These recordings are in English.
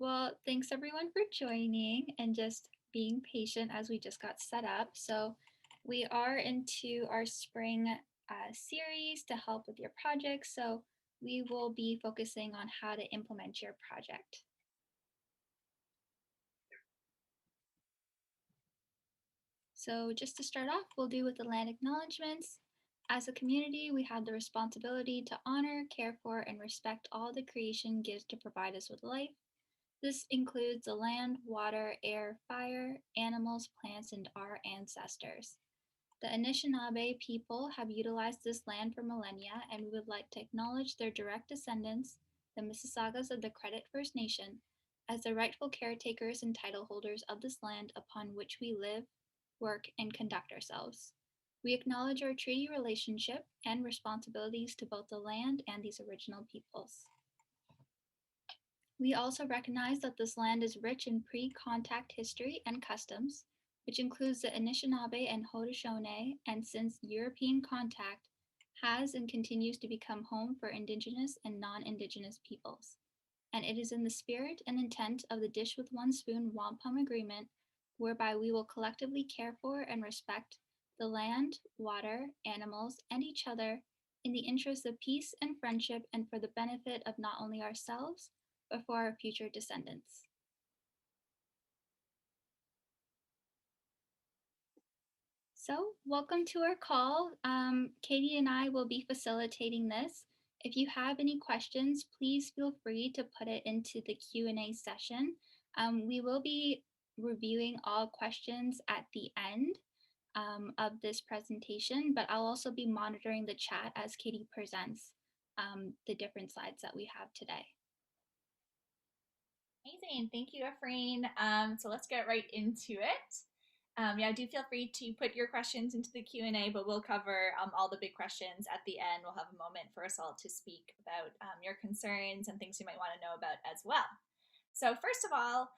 Well, thanks everyone for joining and just being patient as we just got set up. So, we are into our spring series to help with your projects. So, we will be focusing on how to implement your project. So, just to start off, we'll do with the land acknowledgements. As a community, we have the responsibility to honor, care for, and respect all the creation gives to provide us with life. This includes the land, water, air, fire, animals, plants, and our ancestors. The Anishinaabe people have utilized this land for millennia, and we would like to acknowledge their direct descendants, the Mississaugas of the Credit First Nation, as the rightful caretakers and title holders of this land upon which we live, work, and conduct ourselves. We acknowledge our treaty relationship and responsibilities to both the land and these original peoples. We also recognize that this land is rich in pre-contact history and customs, which includes the Anishinaabe and Haudenosaunee, and since European contact, has and continues to become home for Indigenous and non-Indigenous peoples. And it is in the spirit and intent of the Dish with One Spoon Wampum Agreement, whereby we will collectively care for and respect the land, water, animals, and each other in the interest of peace and friendship and for the benefit of not only ourselves, but for our future descendants. So, welcome to our call. Katie and I will be facilitating this. If you have any questions, please feel free to put it into the Q&A session. We will be reviewing all questions at the end of this presentation, but I'll also be monitoring the chat as Katie presents the different slides that we have today. Amazing. Thank you, Efrain. So let's get right into it. Yeah, do feel free to put your questions into the Q&A, but we'll cover all the big questions at the end. We'll have a moment for us all to speak about your concerns and things you might want to know about as well. So first of all,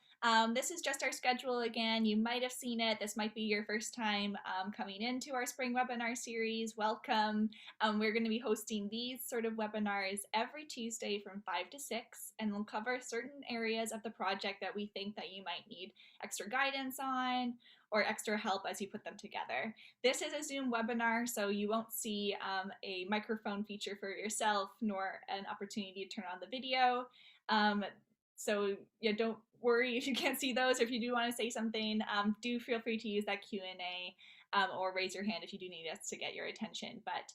this is just our schedule again. You might have seen it. This might be your first time coming into our spring webinar series. Welcome. We're going to be hosting these sort of webinars every Tuesday from 5 to 6, and we'll cover certain areas of the project that we think that you might need extra guidance on or extra help as you put them together. This is a Zoom webinar, so you won't see a microphone feature for yourself nor an opportunity to turn on the video. So yeah, don't worry if you can't see those. If you do want to say something, do feel free to use that Q&A or raise your hand if you do need us to get your attention. But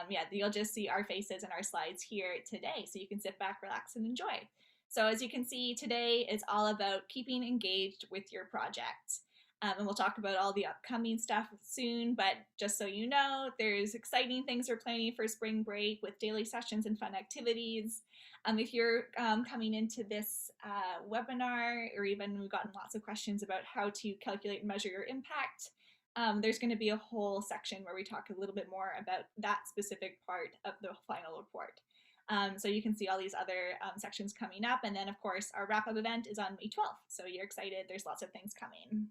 yeah, you'll just see our faces and our slides here today, so you can sit back, relax, and enjoy. So as you can see, today is all about keeping engaged with your project. And we'll talk about all the upcoming stuff soon, but just so you know, there's exciting things we're planning for spring break with daily sessions and fun activities. If you're coming into this webinar, or even we've gotten lots of questions about how to calculate and measure your impact, there's going to be a whole section where we talk a little bit more about that specific part of the final report. So you can see all these other sections coming up. And then, of course, our wrap-up event is on May 12th. So you're excited. There's lots of things coming.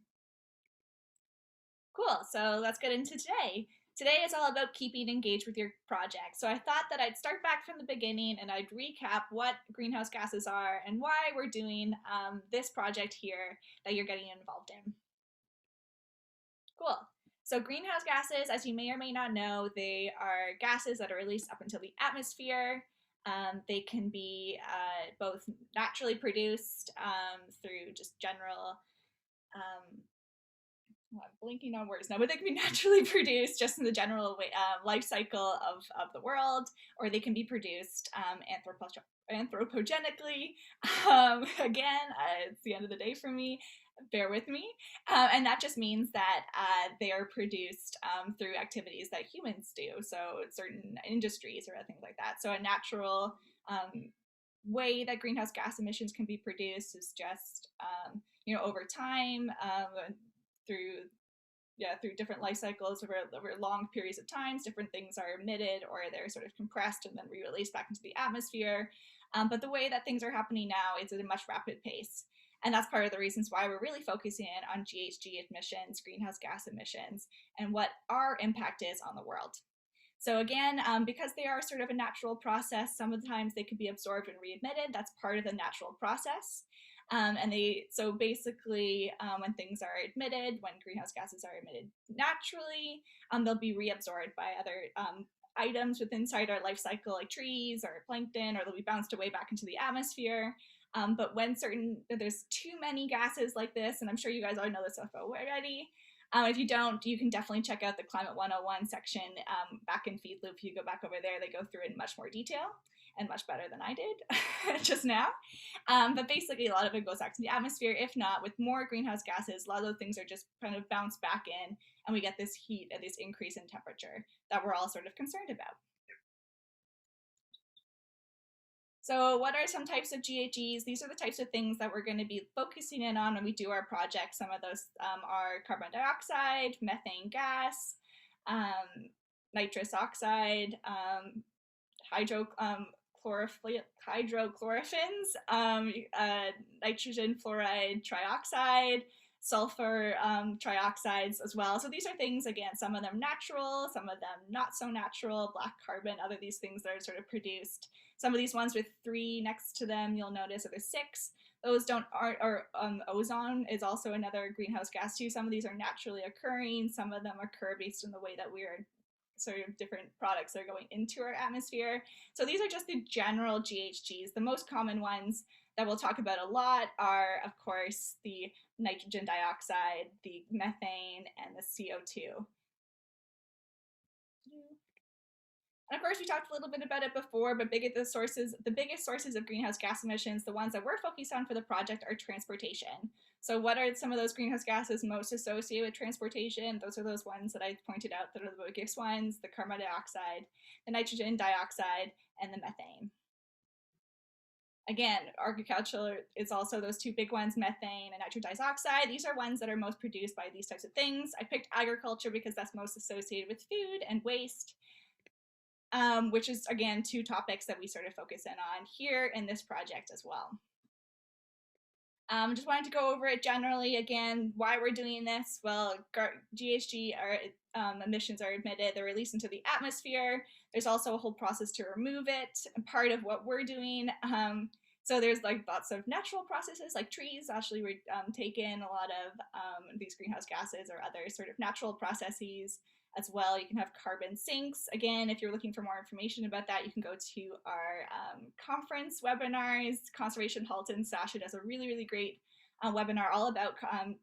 Cool, so let's get into today. Today is all about keeping engaged with your project. So I thought that I'd start back from the beginning and I'd recap what greenhouse gases are and why we're doing this project here that you're getting involved in. Cool. So greenhouse gases, as you may or may not know, they are gases that are released up into the atmosphere. They can be both naturally produced through just general I'm blinking on words now, but they can be naturally produced just in the general life cycle of the world, or they can be produced anthropogenically. Again, it's the end of the day for me. Bear with me. And that just means that they are produced through activities that humans do, so certain industries or things like that. So a natural way that greenhouse gas emissions can be produced is just over time through different life cycles over long periods of times. Different things are emitted or they're sort of compressed and then re-released back into the atmosphere. But the way that things are happening now is at a much rapid pace. And that's part of the reasons why we're really focusing in on GHG emissions, greenhouse gas emissions, and what our impact is on the world. So again, because they are sort of a natural process, sometimes they can be absorbed and re-emitted. That's part of the natural process. So basically, when things are emitted, when greenhouse gases are emitted naturally, they'll be reabsorbed by other items within inside our life cycle, like trees or plankton, or they'll be bounced away back into the atmosphere. But when there's too many gases like this, and I'm sure you guys all know this stuff already. If you don't, you can definitely check out the Climate 101 section back in Feed Loop. If you go back over there, they go through it in much more detail and much better than I did just now. But basically, a lot of it goes back to the atmosphere. If not, with more greenhouse gases, a lot of those things are just kind of bounced back in, and we get this heat and this increase in temperature that we're all sort of concerned about. So what are some types of GHGs? These are the types of things that we're going to be focusing in on when we do our project. Some of those are carbon dioxide, methane gas, nitrous oxide, hydrochlorophins, nitrogen fluoride trioxide, sulfur trioxides as well. So these are things, again, some of them natural, some of them not so natural, black carbon, other these things that are sort of produced. Some of these ones with 3 next to them, you'll notice, or there's 6. Those ozone is also another greenhouse gas too. Some of these are naturally occurring. Some of them occur based on the way that we're sort of different products that are going into our atmosphere. So these are just the general GHGs. The most common ones that we'll talk about a lot are, of course, the nitrogen dioxide, the methane, and the CO2. And of course, we talked a little bit about it before, but the biggest sources of greenhouse gas emissions, the ones that we're focused on for the project, are transportation. So what are some of those greenhouse gases most associated with transportation? Those are those ones that I pointed out that are the biggest ones: the carbon dioxide, the nitrogen dioxide, and the methane. Again, agriculture is also those 2 big ones, methane and nitrogen dioxide. These are ones that are most produced by these types of things. I picked agriculture because that's most associated with food and waste. Which is, again, 2 topics that we sort of focus in on here in this project as well. Just wanted to go over it generally again, why we're doing this. Well, GHG emissions are emitted, they're released into the atmosphere. There's also a whole process to remove it, part of what we're doing. So there's like lots of natural processes, like trees actually take in a lot of these greenhouse gases, or other sort of natural processes as well. You can have carbon sinks. Again, if you're looking for more information about that, you can go to our conference webinars. Conservation Halton Sasha does a really, really great webinar all about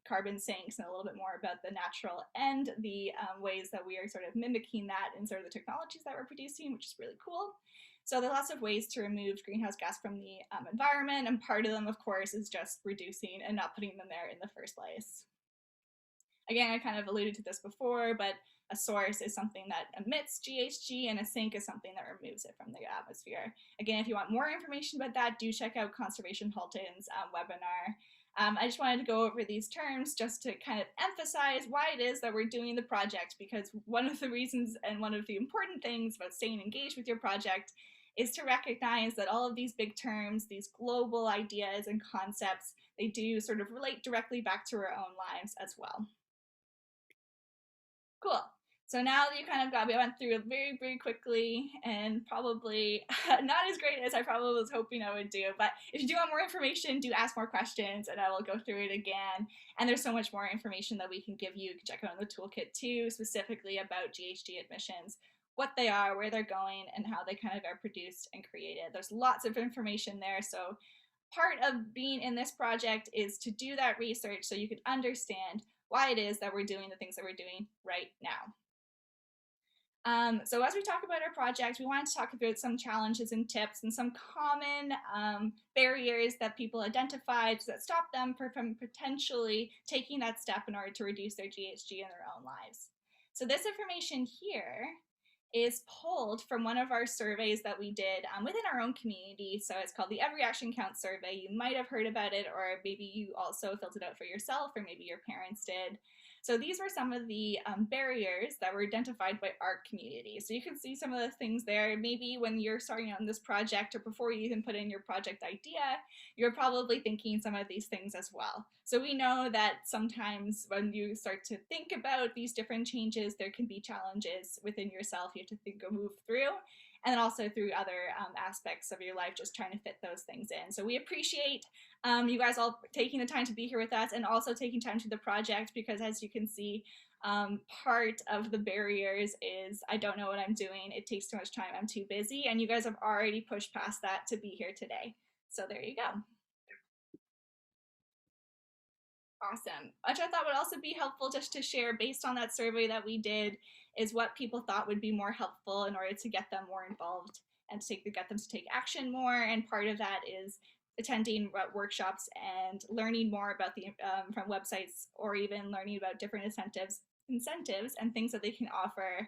carbon sinks, and a little bit more about the natural and the ways that we are sort of mimicking that in sort of the technologies that we're producing, which is really cool. So there are lots of ways to remove greenhouse gas from the environment, and part of them, of course, is just reducing and not putting them there in the first place. Again, I kind of alluded to this before, but a source is something that emits GHG, and a sink is something that removes it from the atmosphere. Again, if you want more information about that, do check out Conservation Halton's webinar. I just wanted to go over these terms just to kind of emphasize why it is that we're doing the project, because one of the reasons and one of the important things about staying engaged with your project is to recognize that all of these big terms, these global ideas and concepts, they do sort of relate directly back to our own lives as well. Cool. So now that you kind of we went through it very, very quickly, and probably not as great as I probably was hoping I would do. But if you do want more information, do ask more questions, and I will go through it again. And there's so much more information that we can give you. You can check out on the toolkit too, specifically about GHG emissions, what they are, where they're going, and how they kind of are produced and created. There's lots of information there. So part of being in this project is to do that research so you can understand why it is that we're doing the things that we're doing right now. So as we talk about our project, we wanted to talk about some challenges and tips and some common barriers that people identified that stop them from potentially taking that step in order to reduce their GHG in their own lives. So this information here is pulled from one of our surveys that we did within our own community. So it's called the Every Action Counts survey. You might have heard about it, or maybe you also filled it out for yourself, or maybe your parents did. So these were some of the barriers that were identified by our community. So you can see some of the things there. Maybe when you're starting on this project, or before you even put in your project idea, you're probably thinking some of these things as well. So we know that sometimes when you start to think about these different changes, there can be challenges within yourself you have to think or move through. and then also through other aspects of your life, just trying to fit those things in. So we appreciate you guys all taking the time to be here with us, and also taking time to the project, because as you can see, part of the barriers is I don't know what I'm doing, it takes too much time, I'm too busy, and you guys have already pushed past that to be here today. So there you go. Awesome. Which I thought would also be helpful just to share based on that survey that we did, is what people thought would be more helpful in order to get them more involved and to get them to take action more. And part of that is attending workshops and learning more about the from websites, or even learning about different incentives and things that they can offer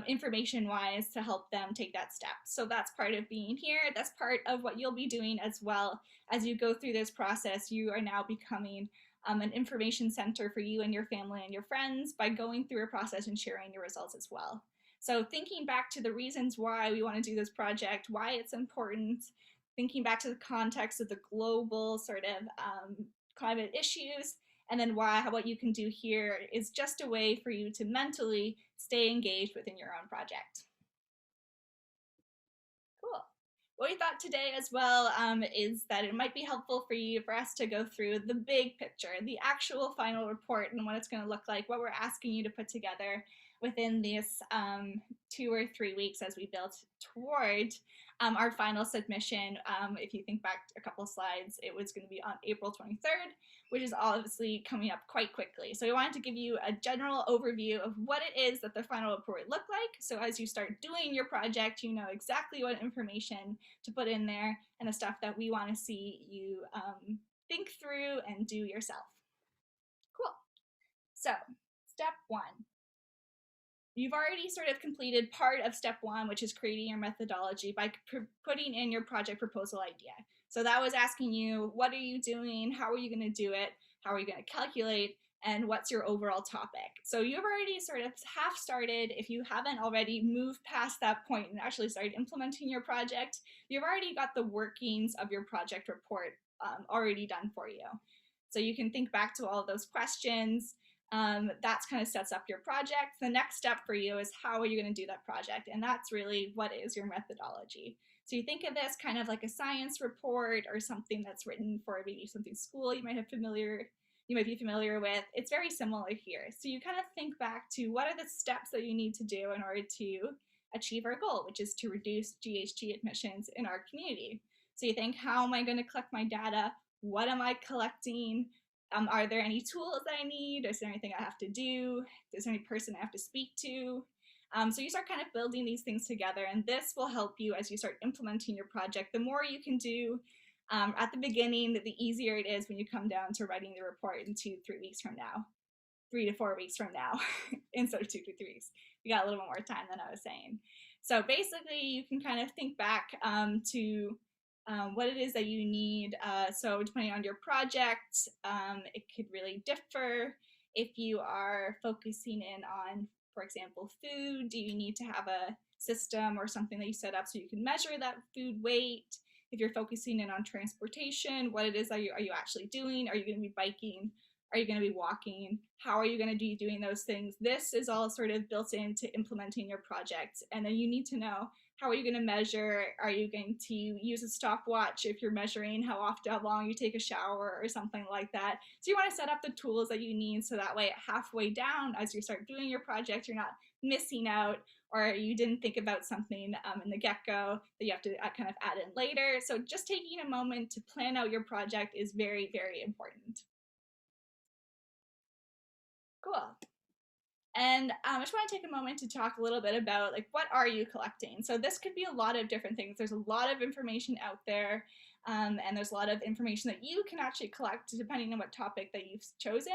information wise to help them take that step. So that's part of being here. That's part of what you'll be doing as well. As you go through this process, you are now becoming an information center for you and your family and your friends by going through a process and sharing your results as well. So thinking back to the reasons why we want to do this project, why it's important, thinking back to the context of the global sort of climate issues, and then what you can do here is just a way for you to mentally stay engaged within your own project. Cool. What we thought today as well is that it might be helpful for us to go through the big picture, the actual final report, and what it's going to look like, what we're asking you to put together within these 2 or 3 weeks as we build toward our final submission. If you think back a couple slides, it was going to be on April 23rd, which is obviously coming up quite quickly. So we wanted to give you a general overview of what it is that the final report would look like. So as you start doing your project, you know exactly what information to put in there and the stuff that we want to see you think through and do yourself. Cool. So step 1. You've already sort of completed part of step 1, which is creating your methodology by putting in your project proposal idea. So that was asking you, what are you doing? How are you going to do it? How are you going to calculate? And what's your overall topic? So you've already sort of half started. If you haven't already moved past that point and actually started implementing your project, you've already got the workings of your project report already done for you. So you can think back to all of those questions. That's kind of sets up your project. The next step for you is how are you going to do that project? And that's really what is your methodology. So you think of this kind of like a science report or something that's written for maybe something school you might be familiar with. It's very similar here. So you kind of think back to what are the steps that you need to do in order to achieve our goal, which is to reduce GHG emissions in our community. So you think, how am I going to collect my data? What am I collecting? Are there any tools that I need? Is there anything I have to do? Is there any person I have to speak to? So you start kind of building these things together, and this will help you as you start implementing your project. The more you can do at the beginning, the easier it is when you come down to writing the report in 2-3 weeks from now, 3 to 4 weeks from now, instead of 2 to 3 weeks. You got a little bit more time than I was saying. So basically, you can kind of think back to what it is that you need. So depending on your project, it could really differ. If you are focusing in on, for example, food, do you need to have a system or something that you set up so you can measure that food weight? If you're focusing in on transportation, what it is that are you actually doing? Are you going to be biking? Are you going to be walking? How are you going to be doing those things? This is all sort of built into implementing your project. And then you need to know, how are you going to measure? Are you going to use a stopwatch if you're measuring how long you take a shower or something like that? So you want to set up the tools that you need so that way halfway down as you start doing your project, you're not missing out, or you didn't think about something in the get-go that you have to kind of add in later. So just taking a moment to plan out your project is very, very important. Cool. And I just want to take a moment to talk a little bit about, like, what are you collecting? So this could be a lot of different things. There's a lot of information out there, and there's a lot of information that you can actually collect depending on what topic that you've chosen.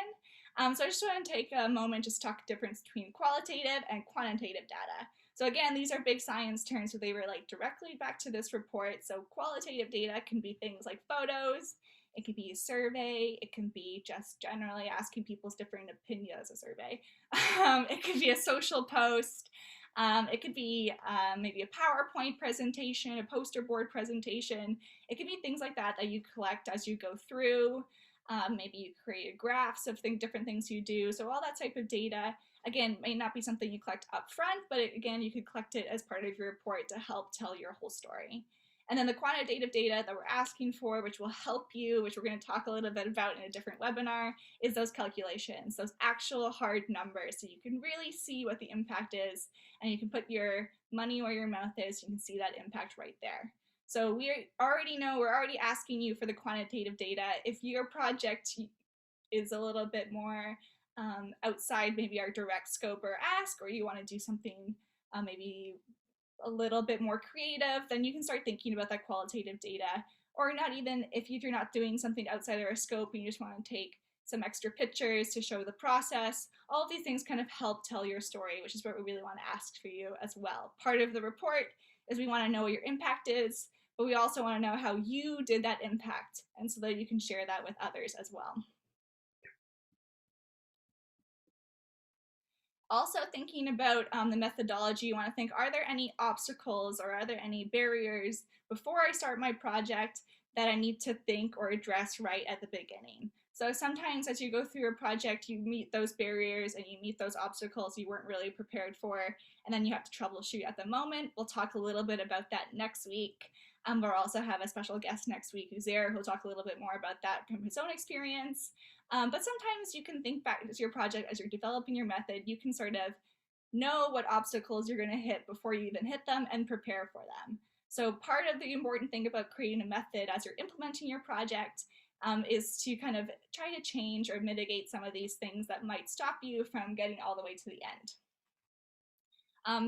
So I just want to take a moment just to talk the difference between qualitative and quantitative data. So again, these are big science terms, so they relate directly back to this report. So qualitative data can be things like photos, it can be a survey, it can be just generally asking people's different opinions as a survey. It could be a social post. It could be maybe a PowerPoint presentation, a poster board presentation. It could be things like that that you collect as you go through. Maybe you create graphs of different things you do. So all that type of data. Again, may not be something you collect up front, but again, you could collect it as part of your report to help tell your whole story. And then the quantitative data that we're asking for, which will help you, which we're going to talk a little bit about in a different webinar, is those calculations, those actual hard numbers. So you can really see what the impact is, and you can put your money where your mouth is. You can see that impact right there. So we already know, we're already asking you for the quantitative data. If your project is a little bit more outside maybe our direct scope or ask, or you want to do something maybe a little bit more creative, then you can start thinking about that qualitative data. Or not even if you're not doing something outside of our scope and you just want to take some extra pictures to show the process. All of these things kind of help tell your story, which is what we really want to ask for you as well. Part of the report is we want to know what your impact is, but we also want to know how you did that impact, and so that you can share that with others as well. Also thinking about the methodology, you want to think, are there any obstacles or are there any barriers before I start my project that I need to think or address right at the beginning? So sometimes as you go through a project, you meet those barriers and you meet those obstacles you weren't really prepared for, and then you have to troubleshoot at the moment. We'll talk a little bit about that next week. We'll also have a special guest next week, Uzair, who'll talk a little bit more about that from his own experience. But sometimes you can think back to your project as you're developing your method. You can sort of know what obstacles you're going to hit before you even hit them and prepare for them. So part of the important thing about creating a method as you're implementing your project is to kind of try to change or mitigate some of these things that might stop you from getting all the way to the end.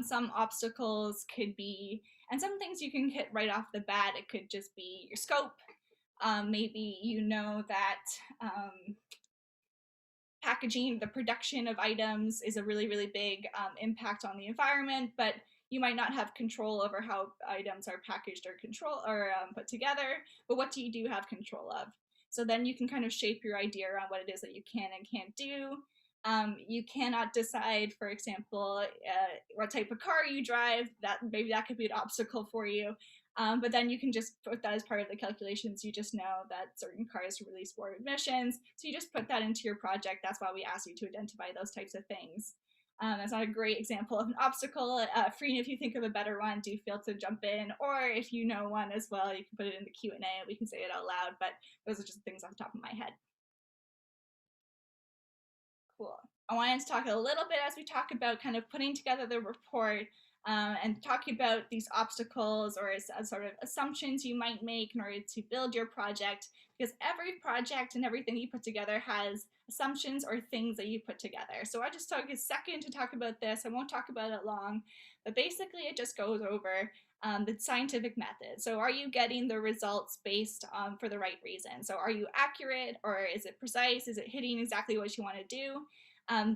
Some obstacles could be, and some things you can hit right off the bat, it could just be your scope. Maybe you know that packaging, the production of items is a really, really big impact on the environment, but you might not have control over how items are packaged or put together, but what do you do have control of? So then you can kind of shape your idea around what it is that you can and can't do. You cannot decide, for example, what type of car you drive. That maybe that could be an obstacle for you. But then you can just put that as part of the calculations. You just know that certain cars release more emissions, so you just put that into your project. That's why we ask you to identify those types of things. That's not a great example of an obstacle. Freen, if you think of a better one, do feel to jump in, or if you know one as well, you can put it in the Q&A and we can say it out loud, but those are just things off the top of my head. Cool. I wanted to talk a little bit as we talk about kind of putting together the report and talking about these obstacles or as sort of assumptions you might make in order to build your project, because every project and everything you put together has assumptions or things that you put together. So I just took a second to talk about this. I won't talk about it long, but basically it just goes over the scientific method. So are you getting the results based for the right reason? So are you accurate, or is it precise? Is it hitting exactly what you want to do?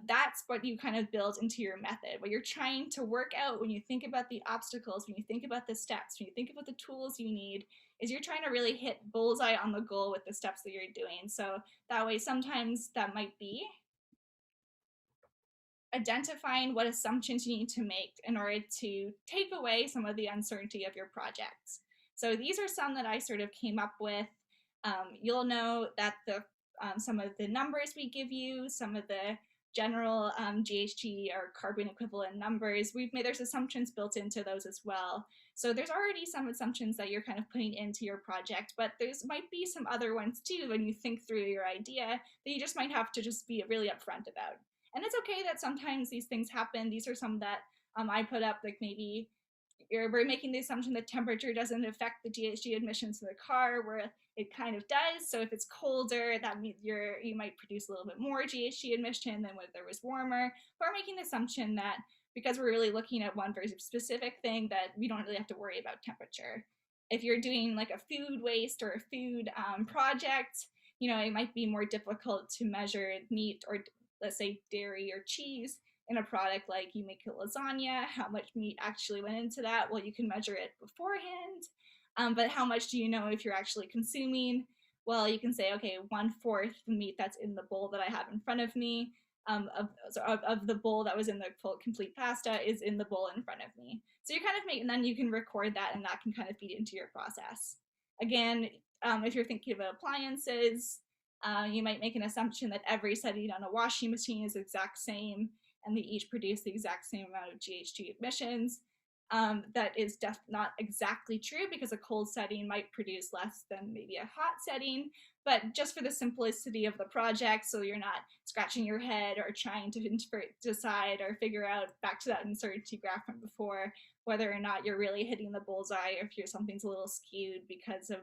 That's what you kind of build into your method. What you're trying to work out when you think about the obstacles, when you think about the steps, when you think about the tools you need, is you're trying to really hit bullseye on the goal with the steps that you're doing. So that way, sometimes that might be identifying what assumptions you need to make in order to take away some of the uncertainty of your projects. So these are some that I sort of came up with. You'll know that some of the numbers we give you, some of the general GHG or carbon equivalent numbers, there's assumptions built into those as well. So there's already some assumptions that you're kind of putting into your project, but there's might be some other ones too when you think through your idea that you just might have to just be really upfront about. And it's okay that sometimes these things happen. These are some that I put up, like maybe we're making the assumption that temperature doesn't affect the GHG emissions of the car, where it kind of does. So if it's colder, that means you might produce a little bit more GHG emission than when there was warmer. But we're making the assumption that because we're really looking at one very specific thing, that we don't really have to worry about temperature. If you're doing like a food waste or a food project, it might be more difficult to measure meat or, let's say, dairy or cheese in a product. Like you make a lasagna, how much meat actually went into that? Well, you can measure it beforehand, but how much do you know if you're actually consuming? Well, you can say, okay, 1/4 the meat that's in the bowl that I have in front of me, of the bowl that was in the full complete pasta is in the bowl in front of me. So you kind of and then you can record that, and that can kind of feed into your process. Again, if you're thinking about appliances, you might make an assumption that every setting on a washing machine is the exact same, and they each produce the exact same amount of GHG emissions. That is not exactly true, because a cold setting might produce less than maybe a hot setting, but just for the simplicity of the project, so you're not scratching your head or trying to decide or figure out, back to that uncertainty graph from before, whether or not you're really hitting the bullseye, or if something's a little skewed because of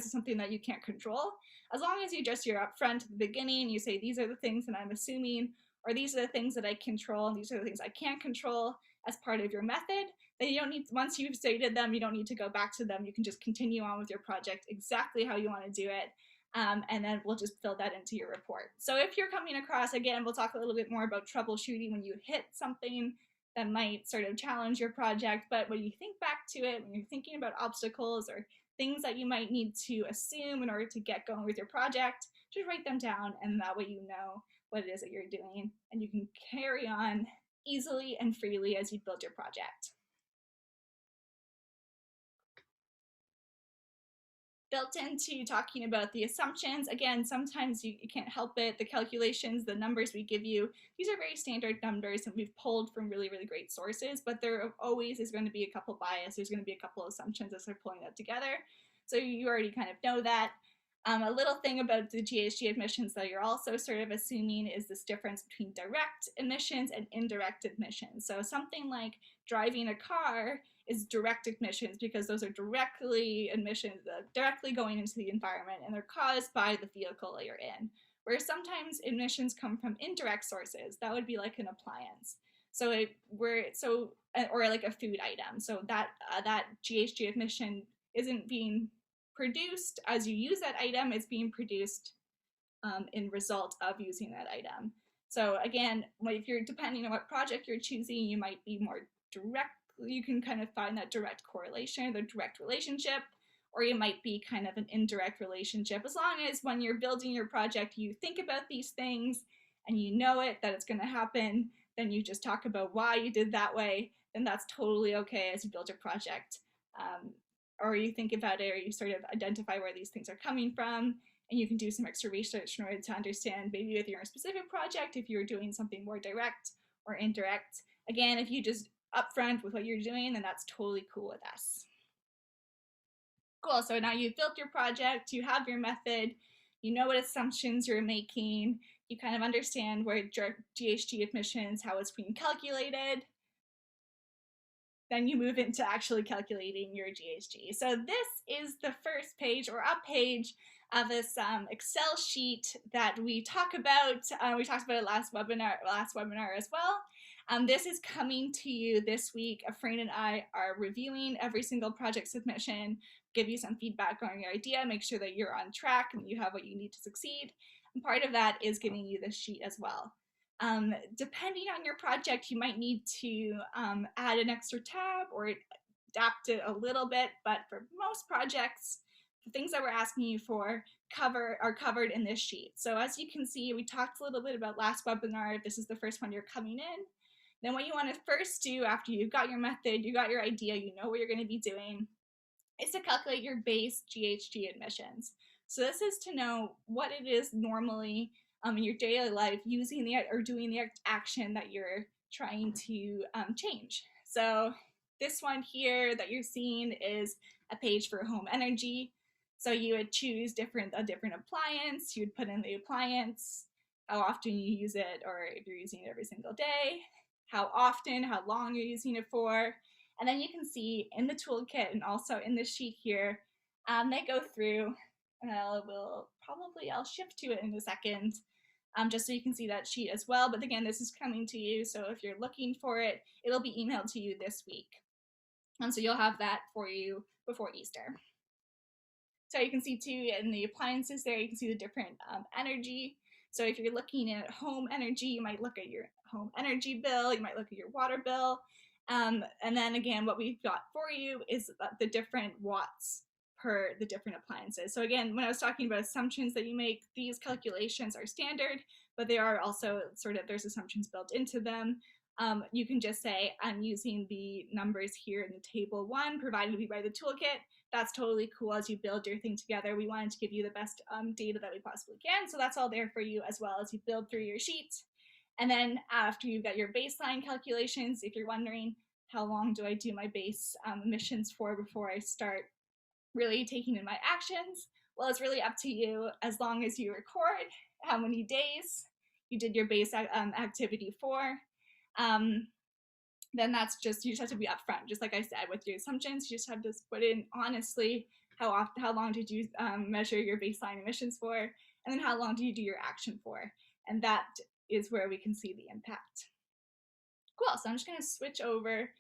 something that you can't control. As long as you're upfront at the beginning, you say, these are the things that I'm assuming, or these are the things that I control, and these are the things I can't control as part of your method, then you don't need, once you've stated them, you don't need to go back to them. You can just continue on with your project exactly how you want to do it. And then we'll just fill that into your report. So if you're coming across, again, we'll talk a little bit more about troubleshooting when you hit something that might sort of challenge your project, but when you think back to it, when you're thinking about obstacles or things that you might need to assume in order to get going with your project, just write them down, and that way you know what it is that you're doing, and you can carry on easily and freely as you build your project. Built into talking about the assumptions, again, sometimes you can't help it. The calculations, the numbers we give you, these are very standard numbers, and we've pulled from really, really great sources, but there always is going to be a couple bias. There's going to be a couple assumptions as they're pulling that together. So you already kind of know that. A little thing about the GHG emissions that you're also sort of assuming is this difference between direct emissions and indirect emissions. So something like driving a car is direct emissions, because those are directly emissions, directly going into the environment, and they're caused by the vehicle that you're in. Where sometimes emissions come from indirect sources, that would be like an appliance. Or like a food item. So that GHG emission isn't being produced as you use that item, it's being produced in result of using that item. So again, if you're depending on what project you're choosing, you might be more direct. You can kind of find that direct correlation, the direct relationship, or you might be kind of an indirect relationship. As long as when you're building your project, you think about these things and you know it, that it's going to happen, then you just talk about why you did that way, then that's totally okay as you build your project. Or you think about it, or you sort of identify where these things are coming from, and you can do some extra research in order to understand, maybe with your specific project, if you're doing something more direct or indirect. Again, if you just upfront with what you're doing, then that's totally cool with us. Cool, so now you've built your project, you have your method, you know what assumptions you're making, you kind of understand where GHG emissions, how it's being calculated. Then you move into actually calculating your GHG. So this is the first page, or a page, of this Excel sheet that we talk about. We talked about it last webinar as well. This is coming to you this week. Efrain and I are reviewing every single project submission, give you some feedback on your idea, make sure that you're on track and you have what you need to succeed. And part of that is giving you this sheet as well. Depending on your project, you might need to add an extra tab or adapt it a little bit, but for most projects, the things that we're asking you for are covered in this sheet. So as you can see, we talked a little bit about last webinar. If this is the first one you're coming in, then what you want to first do after you've got your method, you got your idea, you know what you're going to be doing, is to calculate your base GHG emissions. So this is to know what it is normally in your daily life using doing the action that you're trying to change. So this one here that you're seeing is a page for home energy. So you would choose a different appliance, you would put in the appliance, how often you use it, or if you're using it every single day, how often, how long you're using it for. And then you can see in the toolkit and also in this sheet here, they go through, and I'll shift to it in a second, just so you can see that sheet as well. But again, this is coming to you, so if you're looking for it, it'll be emailed to you this week. So you'll have that for you before Easter. So you can see too in the appliances there, you can see the different energy. So if you're looking at home energy, you might look at your home energy bill, you might look at your water bill. And then again, what we've got for you is the different watts per the different appliances. So again, when I was talking about assumptions that you make, these calculations are standard, but they are also there's assumptions built into them. You can just say, I'm using the numbers here in the table 1 provided to me by the toolkit. That's totally cool. As you build your thing together, we wanted to give you the best data that we possibly can. So that's all there for you as well as you build through your sheet. And then after you've got your baseline calculations, if you're wondering how long do I do my base emissions for before I start really taking in my actions, well, it's really up to you. As long as you record how many days you did your base activity for, um, then that's just, you just have to be upfront. Just like I said, with your assumptions, you just have to put in honestly how long did you measure your baseline emissions for, and then how long do you do your action for, and that is where we can see the impact. Cool. So I'm just going to switch over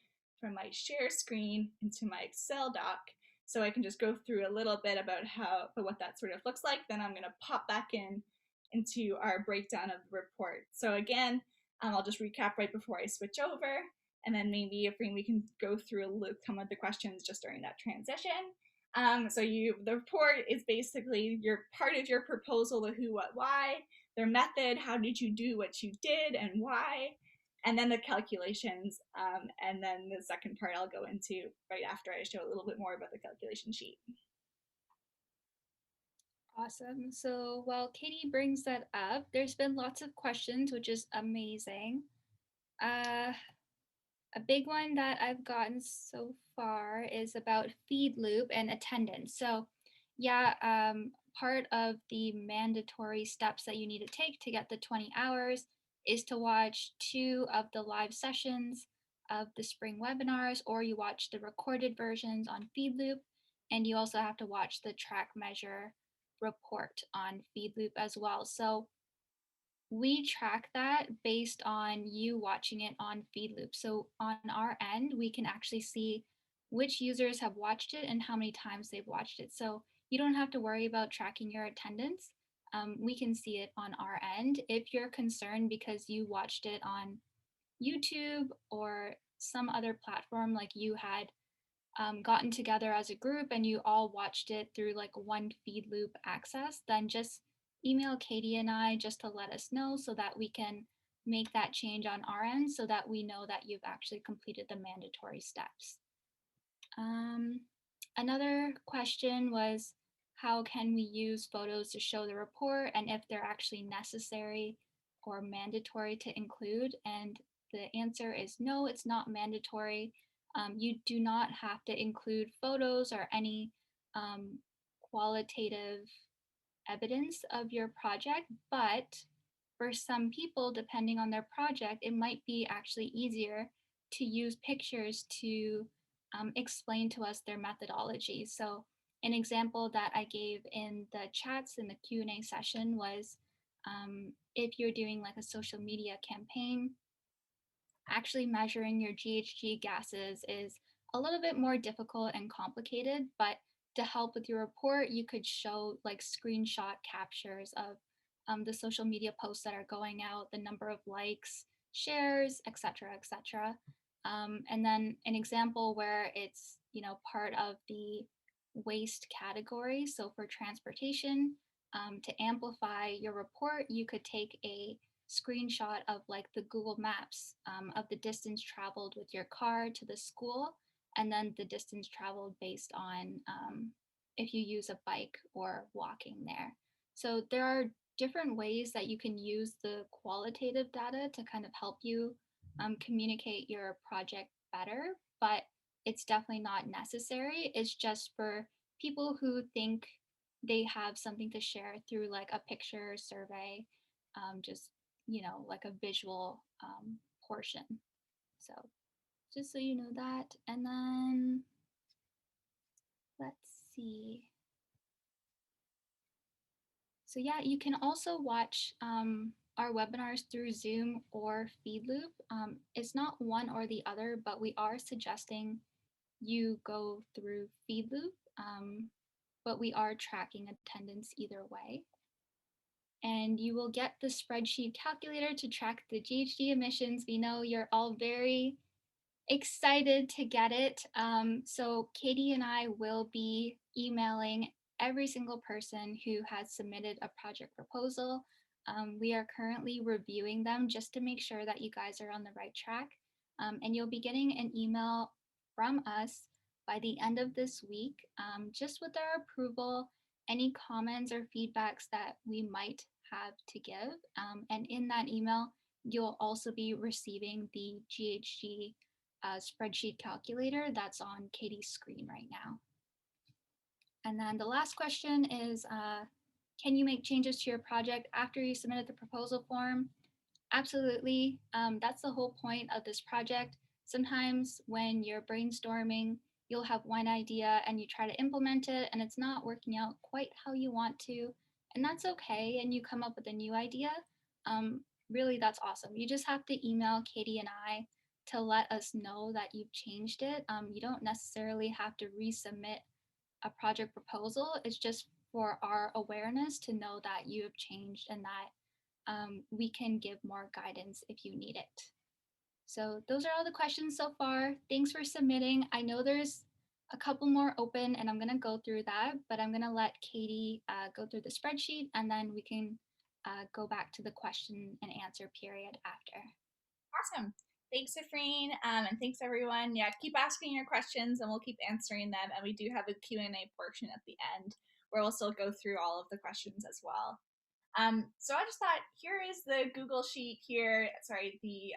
from my share screen into my Excel doc so I can just go through a little bit about what that sort of looks like. Then I'm going to pop back into our breakdown of the report. So again, I'll just recap right before I switch over, and then maybe if we can go through some of the questions just during that transition. So the report is basically your part of your proposal, the who, what, why, their method, how did you do what you did and why, and then the calculations, and then the second part I'll go into right after I show a little bit more about the calculation sheet. Awesome. So while Katie brings that up, there's been lots of questions, which is amazing. A big one that I've gotten so far is about feed loop and attendance. So yeah, part of the mandatory steps that you need to take to get the 20 hours is to watch 2 of the live sessions of the spring webinars, or you watch the recorded versions on FeedLoop, and you also have to watch the track measure report on FeedLoop as well. So we track that based on you watching it on FeedLoop. So on our end, we can actually see which users have watched it and how many times they've watched it. So you don't have to worry about tracking your attendance. We can see it on our end. If you're concerned because you watched it on YouTube or some other platform, like you had gotten together as a group and you all watched it through like one FeedLoop access, then just email Katie and I just to let us know so that we can make that change on our end so that we know that you've actually completed the mandatory steps. Another question was, how can we use photos to show the report and if they're actually necessary or mandatory to include? And the answer is no, it's not mandatory. You do not have to include photos or any qualitative evidence of your project, but for some people, depending on their project, it might be actually easier to use pictures to explain to us their methodology. So an example that I gave in the chats in the Q&A session was if you're doing like a social media campaign, actually measuring your GHG gases is a little bit more difficult and complicated, but to help with your report, you could show like screenshot captures of the social media posts that are going out, the number of likes, shares, etc., etc. And then an example where it's, you know, part of the waste category. So for transportation, to amplify your report, you could take a screenshot of like the Google Maps of the distance traveled with your car to the school, and then the distance traveled based on if you use a bike or walking there. So there are different ways that you can use the qualitative data to kind of help you communicate your project better, but it's definitely not necessary. It's just for people who think they have something to share through like a picture survey, just, you know, like a visual portion. So just so you know that. And then let's see. So yeah, you can also watch our webinars through Zoom or FeedLoop. It's not one or the other, but we are suggesting you go through FeedLoop, but we are tracking attendance either way. And you will get the spreadsheet calculator to track the GHG emissions. We know you're all very excited to get it. So Katie and I will be emailing every single person who has submitted a project proposal. We are currently reviewing them just to make sure that you guys are on the right track. And you'll be getting an email from us by the end of this week, just with our approval, any comments or feedbacks that we might have to give. And in that email, you'll also be receiving the GHG spreadsheet calculator that's on Katie's screen right now. And then the last question is, can you make changes to your project after you submitted the proposal form? Absolutely. That's the whole point of this project. Sometimes when you're brainstorming, you'll have one idea and you try to implement it and it's not working out quite how you want to. And that's okay. And you come up with a new idea. Really, that's awesome. You just have to email Katie and I to let us know that you've changed it. You don't necessarily have to resubmit a project proposal. It's just for our awareness to know that you have changed and that we can give more guidance if you need it. So those are all the questions so far. Thanks for submitting. I know there's a couple more open and I'm gonna go through that, but I'm gonna let Katie go through the spreadsheet and then we can go back to the question and answer period after. Awesome. Thanks, Afreen, and thanks everyone. Yeah, keep asking your questions and we'll keep answering them. And we do have a Q&A portion at the end where we'll still go through all of the questions as well. So I just thought, here is the Google sheet here, sorry, the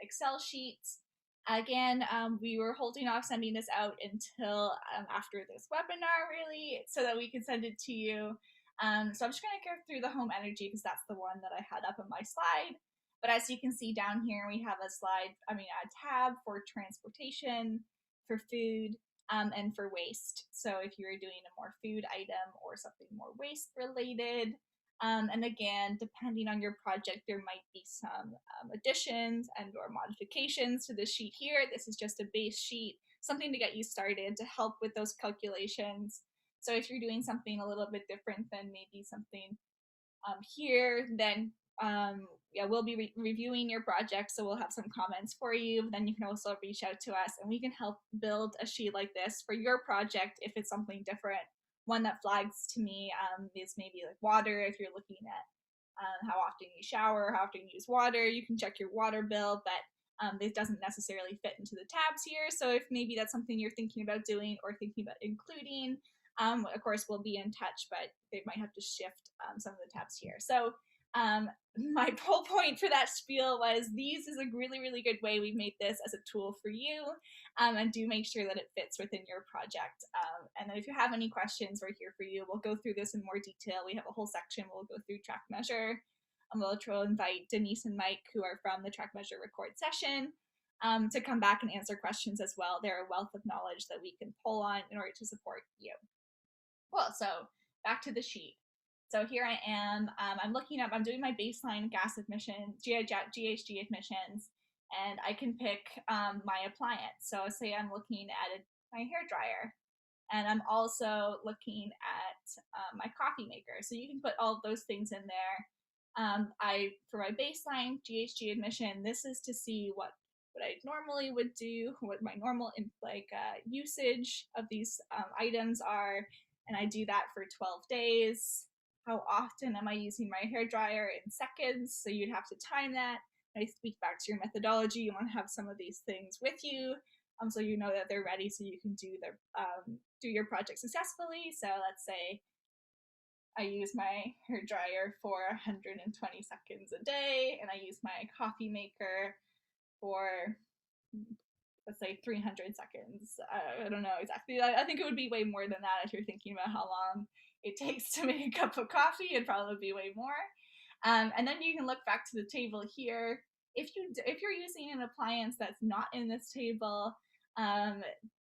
Excel sheets. Again, we were holding off sending this out until after this webinar, really, so that we could send it to you. So I'm just going to go through the home energy because that's the one that I had up on my slide. But as you can see down here, we have a tab for transportation, for food, and for waste. So if you're doing a more food item or something more waste related, and again, depending on your project, there might be some additions and or modifications to the sheet here. This is just a base sheet, something to get you started to help with those calculations. So if you're doing something a little bit different than maybe something here, then we'll be reviewing your project, so we'll have some comments for you. Then you can also reach out to us and we can help build a sheet like this for your project if it's something different. One that flags to me is maybe like water. If you're looking at how often you shower, how often you use water, you can check your water bill, but it doesn't necessarily fit into the tabs here. So if maybe that's something you're thinking about doing or thinking about including, of course, we'll be in touch, but they might have to shift some of the tabs here. So my whole point for that spiel was these is a really, really good way we've made this as a tool for you, and do make sure that it fits within your project. And then if you have any questions, we're here for you. We'll go through this in more detail. We have a whole section. We'll go through track measure. We'll invite Denise and Mike, who are from the track measure record session, to come back and answer questions as well. They're a wealth of knowledge that we can pull on in order to support you. Well, so back to the sheet. So here I am. I'm doing my baseline gas emissions, GHG emissions, and I can pick my appliance. So say I'm looking at my hair dryer, and I'm also looking at my coffee maker. So you can put all of those things in there. For my baseline GHG emission, this is to see what I normally would do, what my normal usage of these items are, and I do that for 12 days. How often am I using my hair dryer in seconds? So you'd have to time that. I speak back to your methodology. You want to have some of these things with you, so you know that they're ready, so you can do your project successfully. So let's say I use my hair dryer for 120 seconds a day, and I use my coffee maker for, let's say, 300 seconds. I don't know exactly. I think it would be way more than that if you're thinking about how long it takes to make a cup of coffee. It'd probably be way more. And then you can look back to the table here. If you're using an appliance that's not in this table,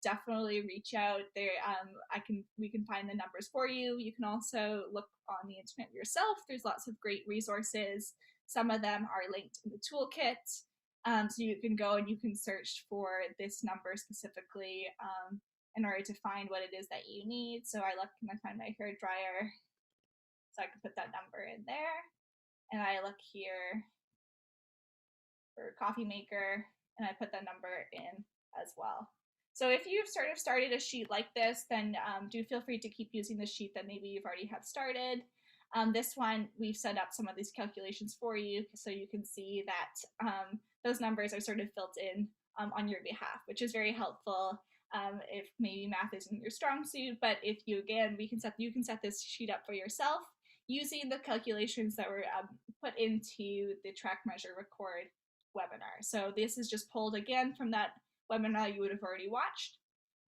definitely reach out there. We can find the numbers for you. You can also look on the internet yourself. There's lots of great resources. Some of them are linked in the toolkit. So you can go and you can search for this number specifically in order to find what it is that you need. So I look and I find my hair dryer, so I can put that number in there. And I look here for coffee maker, and I put that number in as well. So if you've sort of started a sheet like this, then do feel free to keep using the sheet that maybe you've already have started. This one, we've set up some of these calculations for you, so you can see that those numbers are sort of built in on your behalf, which is very helpful if maybe math isn't your strong suit. But if you can set this sheet up for yourself. using the calculations that were put into the Track, Measure, Record webinar. So this is just pulled again from that webinar you would have already watched.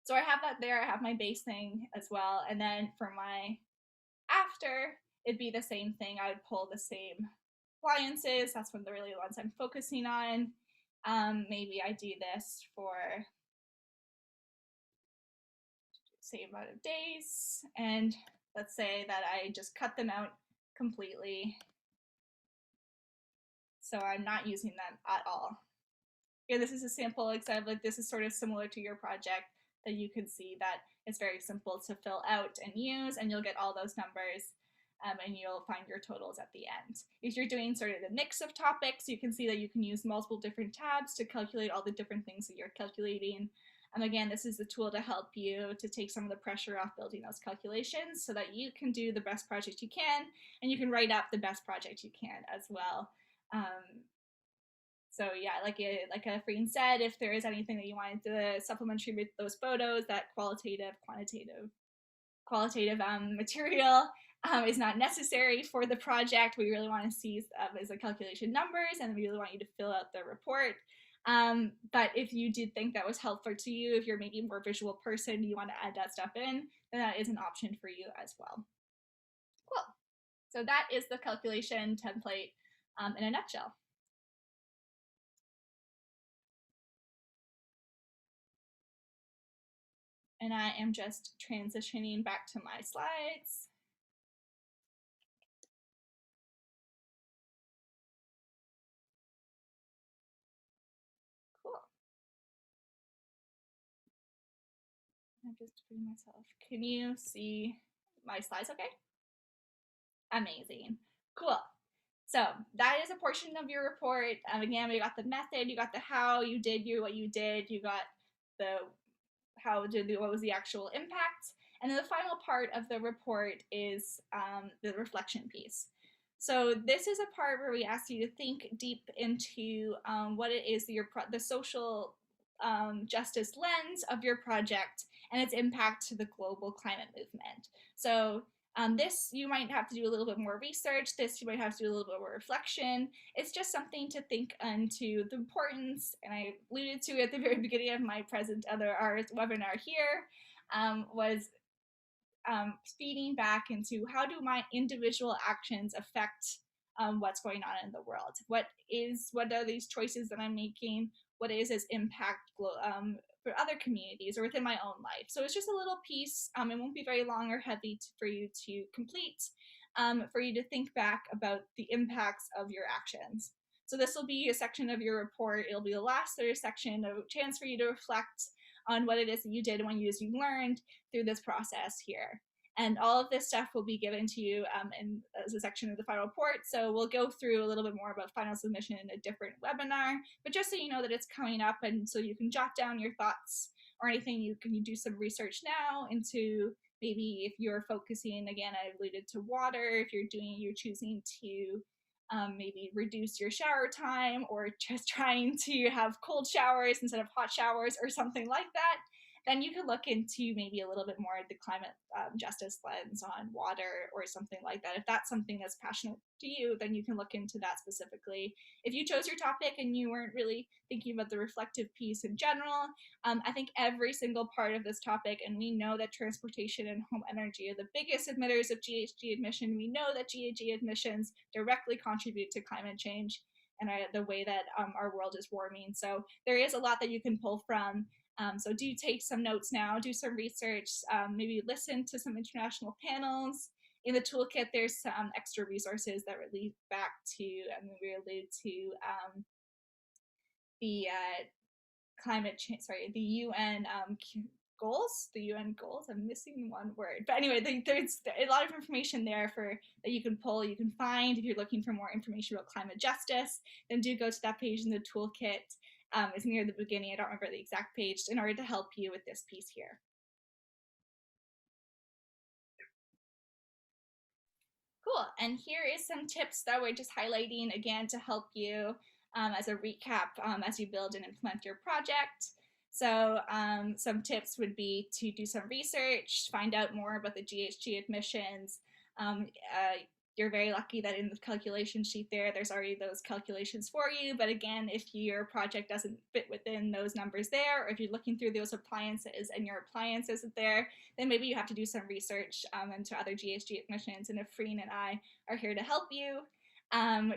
So I have that there, I have my base thing as well. And then for my after, it'd be the same thing. I would pull the same appliances. That's one of the really ones I'm focusing on. Maybe I do this for same amount of days. And let's say that I just cut them out completely. So I'm not using them at all. Here, this is a sample example. This is sort of similar to your project that you can see that it's very simple to fill out and use, and you'll get all those numbers and you'll find your totals at the end. If you're doing sort of the mix of topics, you can see that you can use multiple different tabs to calculate all the different things that you're calculating. Again, this is a tool to help you to take some of the pressure off building those calculations so that you can do the best project you can, and you can write up the best project you can as well. So yeah, like Afreen said, if there is anything that you wanted to supplementary with those photos, that qualitative material is not necessary for the project. We really want to see is the calculation numbers, and we really want you to fill out the report. But if you did think that was helpful to you, if you're maybe a more visual person, you want to add that stuff in, then that is an option for you as well. Cool. So that is the calculation template in a nutshell. And I am just transitioning back to my slides. Cool. I'm just putting myself. Can you see my slides okay? Amazing. Cool. So that is a portion of your report. Again, we got the method, you got the how, you did what you did, you got the what was the actual impact. And then the final part of the report is the reflection piece. So this is a part where we ask you to think deep into what it is that the social justice lens of your project and its impact to the global climate movement. So this, you might have to do a little bit more research. This, you might have to do a little bit more reflection. It's just something to think into the importance, and I alluded to at the very beginning of my our webinar here, was feeding back into how do my individual actions affect what's going on in the world? What are these choices that I'm making? What is its impact for other communities or within my own life? So it's just a little piece. It won't be very long or heavy for you to complete, for you to think back about the impacts of your actions. So this will be a section of your report. It'll be the last sort of section, a chance for you to reflect on what it is that you did and what you learned through this process here. And all of this stuff will be given to you as a section of the final report. So we'll go through a little bit more about final submission in a different webinar, but just so you know that it's coming up, and so you can jot down your thoughts or anything, you can do some research now into maybe if you're focusing, again, I alluded to water, if you're choosing to maybe reduce your shower time, or just trying to have cold showers instead of hot showers or something like that, then you could look into maybe a little bit more of the climate justice lens on water or something like that. If that's something that's passionate to you, then you can look into that specifically. If you chose your topic and you weren't really thinking about the reflective piece in general, I think every single part of this topic, and we know that transportation and home energy are the biggest emitters of GHG emission. We know that GHG emissions directly contribute to climate change and the way that our world is warming. So there is a lot that you can pull from. So do take some notes now, do some research, maybe listen to some international panels. In the toolkit, there's some extra resources that relate back to, and we allude to the climate change, the UN goals, I'm missing one word. But anyway, there's a lot of information there that you can pull, you can find. If you're looking for more information about climate justice, then do go to that page in the toolkit. It's near the beginning, I don't remember the exact page, in order to help you with this piece here. Cool, and here is some tips that we're just highlighting again to help you as a recap as you build and implement your project. So some tips would be to do some research, find out more about the GHG emissions. you're very lucky that in the calculation sheet there's already those calculations for you. But again, if your project doesn't fit within those numbers there, or if you're looking through those appliances and your appliance isn't there, then maybe you have to do some research into other GHG admissions. And Afreen and I are here to help you.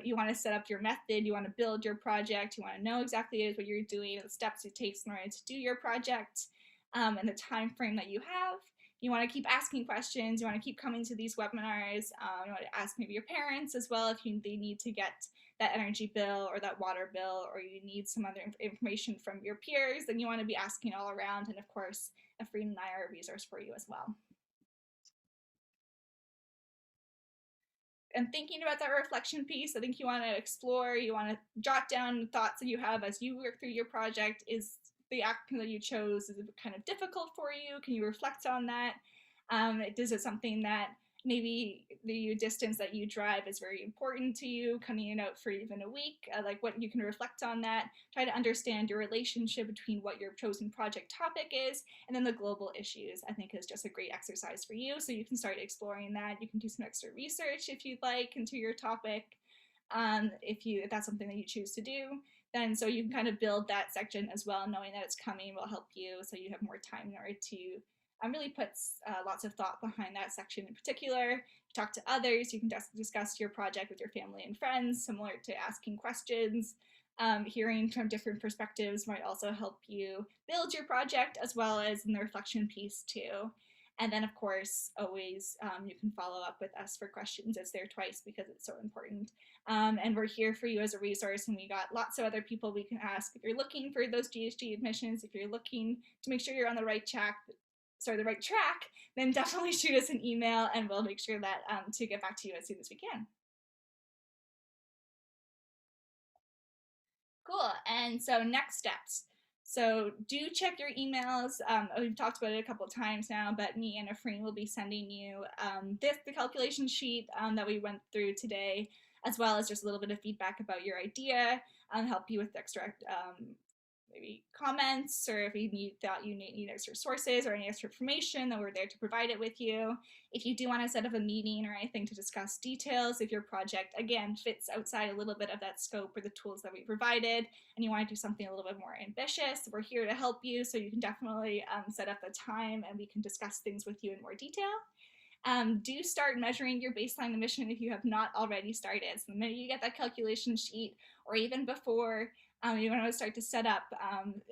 You want to set up your method, you want to build your project, you want to know exactly what you're doing, the steps it takes in order to do your project, and the time frame that you have. You want to keep asking questions, you want to keep coming to these webinars, you want to ask maybe your parents as well if they need to get that energy bill or that water bill, or you need some other information from your peers, then you want to be asking all around. And of course, Afreen and I are a resource for you as well. And thinking about that reflection piece, I think you want to explore, you want to jot down thoughts that you have as you work through your project. Is the action that you chose, is it kind of difficult for you? Can you reflect on that? Is it something that maybe the distance that you drive is very important to you, coming out for even a week? Like, what you can reflect on that, try to understand your relationship between what your chosen project topic is and then the global issues. I think is just a great exercise for you, so you can start exploring that. You can do some extra research if you'd like into your topic, if that's something that you choose to do. Then so you can kind of build that section as well, knowing that it's coming will help you, so you have more time in order to really put lots of thought behind that section in particular. Talk to others, you can discuss your project with your family and friends, similar to asking questions. Hearing from different perspectives might also help you build your project, as well as in the reflection piece too. And then, of course, always you can follow up with us for questions. It's there twice because it's so important. And we're here for you as a resource, and we got lots of other people we can ask. If you're looking for those GHG admissions, if you're looking to make sure you're on the right track, then definitely shoot us an email, and we'll make sure that to get back to you as soon as we can. Cool. And so next steps. So do check your emails. We've talked about it a couple of times now, but me and Afreen will be sending you the calculation sheet that we went through today, as well as just a little bit of feedback about your idea, help you with extra maybe comments, or if you thought you need extra sources or any extra information, then we're there to provide it with you. If you do want to set up a meeting or anything to discuss details, if your project again fits outside a little bit of that scope or the tools that we provided, and you want to do something a little bit more ambitious, we're here to help you. So you can definitely set up a time and we can discuss things with you in more detail. Do start measuring your baseline emission if you have not already started. So the minute you get that calculation sheet, or even before, you want to start to set up.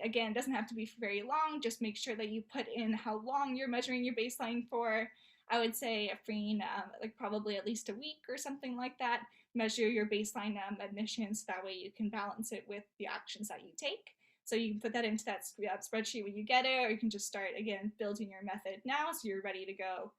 Again, it doesn't have to be very long. Just make sure that you put in how long you're measuring your baseline for. I would say, Afreen, like probably at least a week or something like that. Measure your baseline emissions. That way you can balance it with the actions that you take. So you can put that into that spreadsheet when you get it, or you can just start, again, building your method now so you're ready to go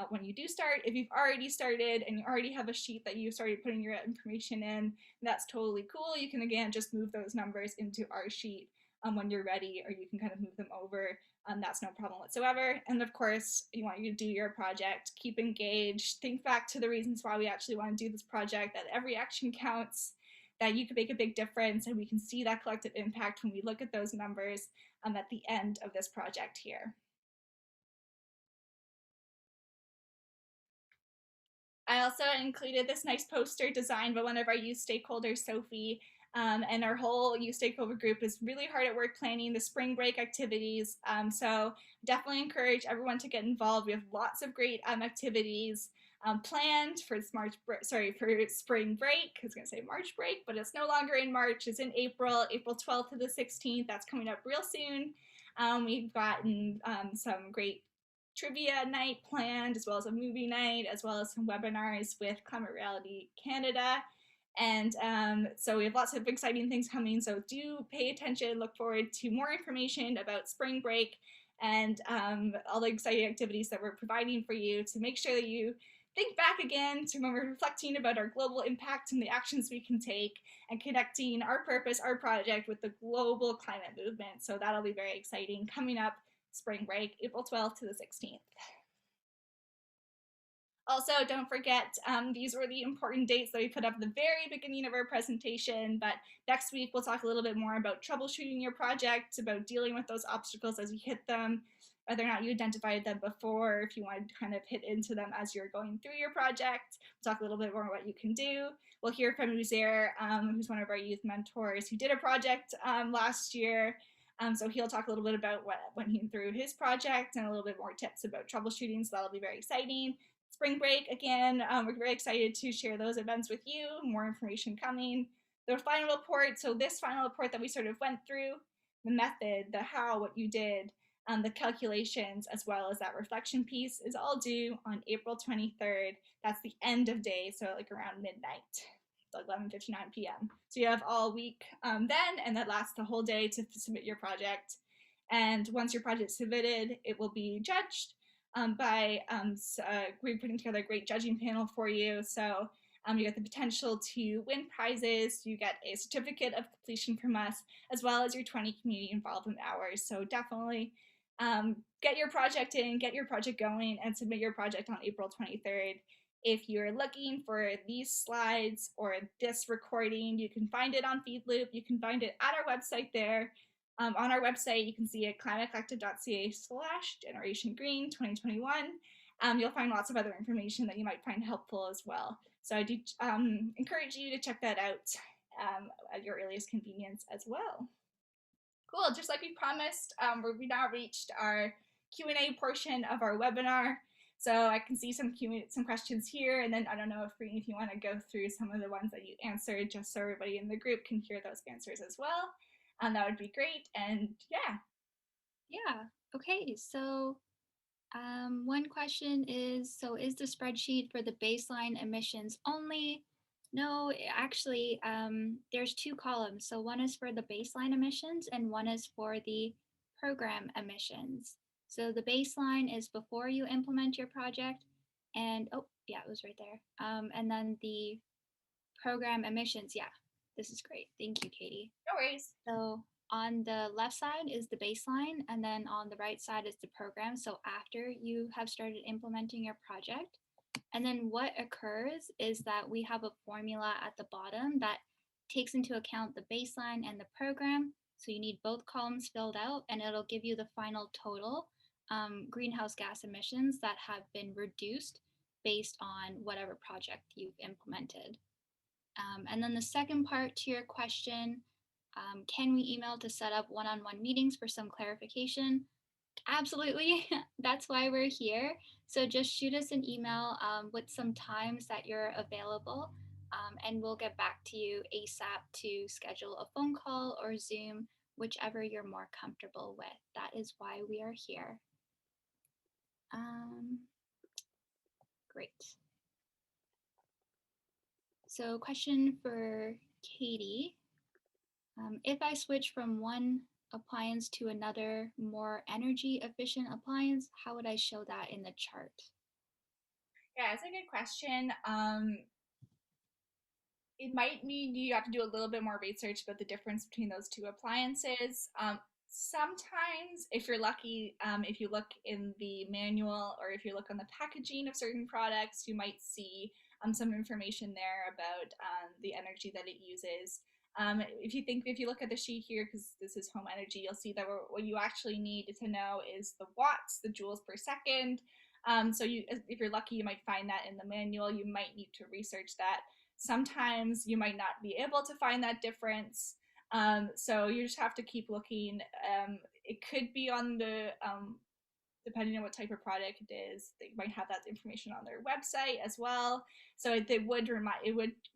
when you do start. If you've already started and you already have a sheet that you started putting your information in, that's totally cool. You can, again, just move those numbers into our sheet when you're ready, or you can kind of move them over. That's no problem whatsoever. And of course, you want you to do your project, keep engaged, think back to the reasons why we actually want to do this project, that every action counts, that you can make a big difference, and we can see that collective impact when we look at those numbers at the end of this project here. I also included this nice poster designed by one of our youth stakeholders, Sophie, and our whole youth stakeholder group is really hard at work planning the spring break activities. So definitely encourage everyone to get involved. We have lots of great activities planned for spring break. I was going to say March break, but it's no longer in March. It's in April 12th to the 16th. That's coming up real soon. We've gotten some great trivia night planned, as well as a movie night, as well as some webinars with Climate Reality Canada. And so we have lots of exciting things coming. So do pay attention, look forward to more information about spring break and all the exciting activities that we're providing for you, to make sure that you think back again to when we're reflecting about our global impact and the actions we can take, and connecting our purpose, our project, with the global climate movement. So that'll be very exciting coming up spring break, April 12th to the 16th. Also, don't forget, these were the important dates that we put up at the very beginning of our presentation, but next week we'll talk a little bit more about troubleshooting your project, about dealing with those obstacles as you hit them, whether or not you identified them before, or if you wanted to kind of hit into them as you're going through your project. We'll talk a little bit more what you can do. We'll hear from Uzair, who's one of our youth mentors, who did a project last year. So he'll talk a little bit about what went him through his project and a little bit more tips about troubleshooting. So that'll be very exciting. Spring break again, we're very excited to share those events with you. More information coming. The final report. So this final report that we sort of went through, the method, the how, what you did, the calculations, as well as that reflection piece, is all due on April 23rd. That's the end of day, so like around midnight, 11:59 p.m. So you have all week then, and that lasts the whole day to submit your project. And once your project is submitted, it will be judged by we're putting together a great judging panel for you. So you get the potential to win prizes. You get a certificate of completion from us, as well as your 20 community involvement hours. So definitely get your project in, get your project going, and submit your project on April 23rd. If you're looking for these slides or this recording, you can find it on Feedloop. You can find it at our website there. On our website, you can see it climatecollective.ca/Generation Green 2021. You'll find lots of other information that you might find helpful as well. So I do encourage you to check that out at your earliest convenience as well. Cool, just like we promised, we now reached our Q&A portion of our webinar. So I can see some questions here, and then I don't know if you want to go through some of the ones that you answered, just so everybody in the group can hear those answers as well. That would be great, and yeah. Yeah, okay, so one question is, so is the spreadsheet for the baseline emissions only? No, actually, there's two columns. So one is for the baseline emissions and one is for the program emissions. So the baseline is before you implement your project, and oh yeah, it was right there. And then the program emissions, yeah, this is great. Thank you, Katie. No worries. So on the left side is the baseline, and then on the right side is the program. So after you have started implementing your project, and then what occurs is that we have a formula at the bottom that takes into account the baseline and the program. So you need both columns filled out, and it'll give you the final total greenhouse gas emissions that have been reduced based on whatever project you've implemented. And then the second part to your question, can we email to set up one-on-one meetings for some clarification? Absolutely. That's why we're here. So just shoot us an email with some times that you're available, and we'll get back to you ASAP to schedule a phone call or Zoom, whichever you're more comfortable with. That is why we are here. Great. So question for Katie. If I switch from one appliance to another more energy efficient appliance, how would I show that in the chart? Yeah, it's a good question. It might mean you have to do a little bit more research about the difference between those two appliances. Sometimes, if you're lucky, if you look in the manual or if you look on the packaging of certain products, you might see some information there about the energy that it uses. If you look at the sheet here, because this is home energy, you'll see that what you actually need to know is the watts, the joules per second. So if you're lucky, you might find that in the manual. You might need to research that. Sometimes you might not be able to find that difference. So you just have to keep looking. It could be on the, depending on what type of product it is, they might have that information on their website as well. So it would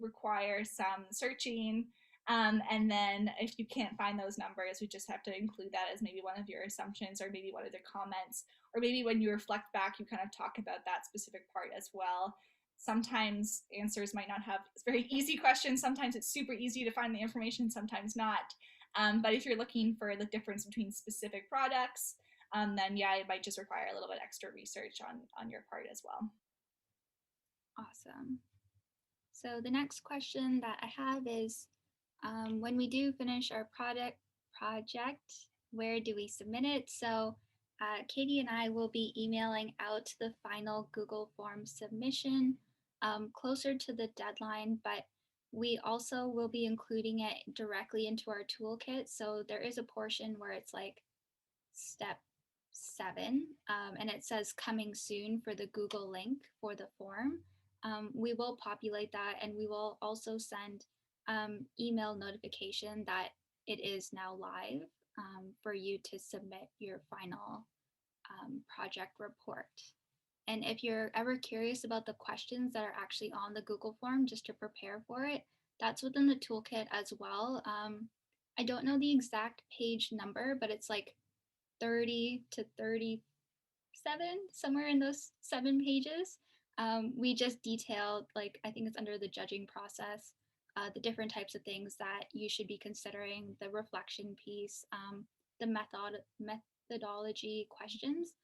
require some searching. And then if you can't find those numbers, we just have to include that as maybe one of your assumptions or maybe one of the comments, or maybe when you reflect back, you kind of talk about that specific part as well. Sometimes answers might not have, it's very easy questions. Sometimes it's super easy to find the information, sometimes not. But if you're looking for the difference between specific products, then yeah, it might just require a little bit extra research on your part as well. Awesome. So the next question that I have is, when we do finish our project, where do we submit it? So Katie and I will be emailing out the final Google Form submission closer to the deadline, but we also will be including it directly into our toolkit. So there is a portion where it's like step 7, and it says coming soon for the Google link for the form. We will populate that, and we will also send email notification that it is now live for you to submit your final project report. And if you're ever curious about the questions that are actually on the Google form, just to prepare for it, that's within the toolkit as well. I don't know the exact page number, but it's like 30 to 37, somewhere in those 7 pages. We just detailed, like, I think it's under the judging process, the different types of things that you should be considering, the reflection piece, the methodology questions.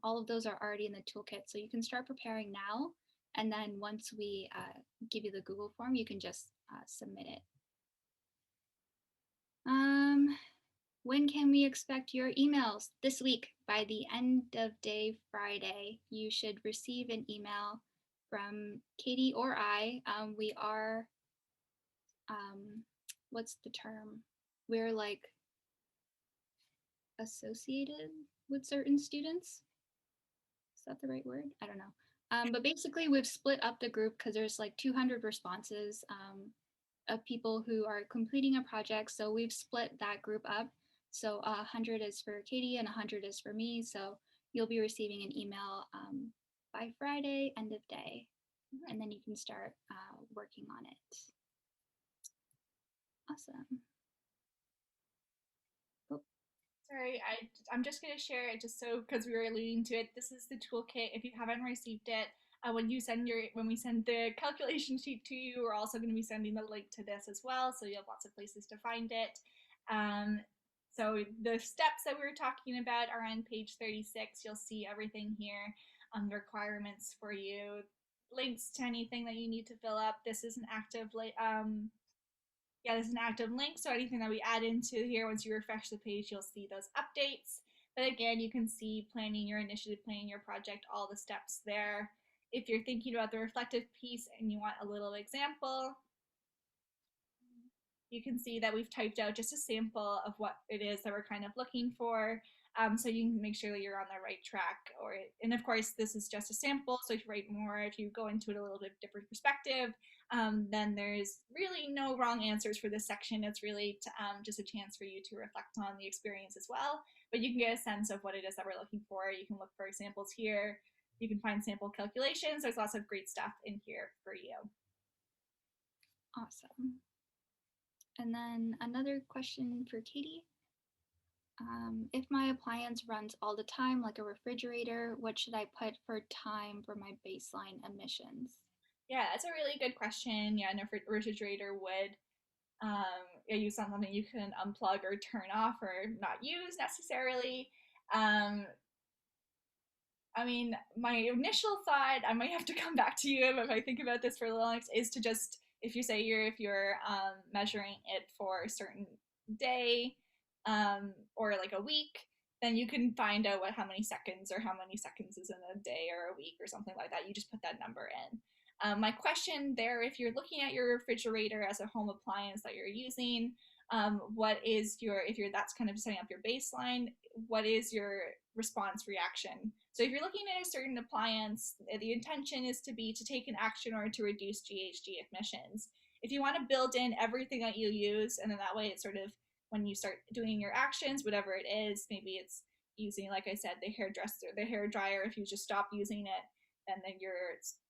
All of those are already in the toolkit, so you can start preparing now. And then once we give you the Google form, you can just submit it. When can we expect your emails? This week, by the end of day Friday, you should receive an email from Katie or I. We are, what's the term? We're like associated with certain students. Is that the right word? I don't know. But basically, we've split up the group because there's like 200 responses of people who are completing a project. So we've split that group up. So 100 is for Katie and 100 is for me. So you'll be receiving an email by Friday, end of day, and then you can start working on it. Awesome. Sorry, I'm just going to share it just so because we were alluding to it. This is the toolkit. If you haven't received it, when we send the calculation sheet to you, we're also going to be sending the link to this as well, so you have lots of places to find it. So the steps that we were talking about are on page 36. You'll see everything here, the requirements for you, links to anything that you need to fill up. This is an active there's an active link, so anything that we add into here, once you refresh the page, you'll see those updates. But again, you can see planning your initiative, planning your project, all the steps there. If you're thinking about the reflective piece and you want a little example, you can see that we've typed out just a sample of what it is that we're kind of looking for. So you can make sure that you're on the right track. And of course, this is just a sample. So if you write more, if you go into it a little bit different perspective, then there's really no wrong answers for this section. It's really just a chance for you to reflect on the experience as well. But you can get a sense of what it is that we're looking for. You can look for examples here. You can find sample calculations. There's lots of great stuff in here for you. Awesome. And then another question for Katie. If my appliance runs all the time, like a refrigerator, what should I put for time for my baseline emissions? Yeah, that's a really good question. Yeah, and a refrigerator would use something you can unplug or turn off or not use necessarily. I mean, my initial thought, I might have to come back to you if I think about this for a little, is to just, if you're measuring it for a certain day or like a week, then you can find out how many seconds is in a day or a week or something like that. You just put that number in. My question there, if you're looking at your refrigerator as a home appliance that you're using, that's kind of setting up your baseline, what is your response reaction? So if you're looking at a certain appliance, the intention is to take an action or to reduce GHG emissions. If you want to build in everything that you use, and then that way it's sort of, when you start doing your actions, whatever it is, maybe it's using, like I said, the hair dryer, if you just stop using it, and then